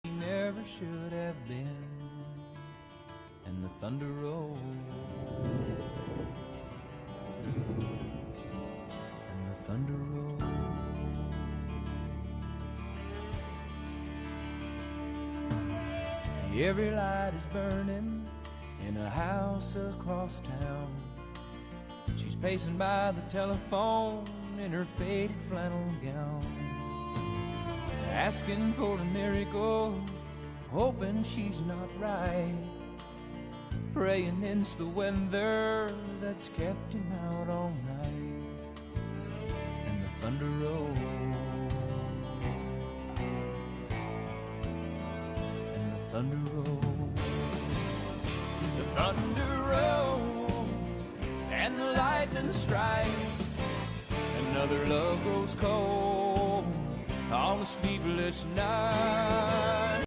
he never should have been. And the thunder rolls, and the thunder rolls. Every light is burning in a house across town. She's pacing by the telephone in her faded flannel gown, asking for a miracle, hoping she's not right, praying it's the weather that's kept him out all night. And the thunder rolls, and the thunder rolls, the thunder rolls, and the lightning strikes. Another love grows cold on a sleepless night.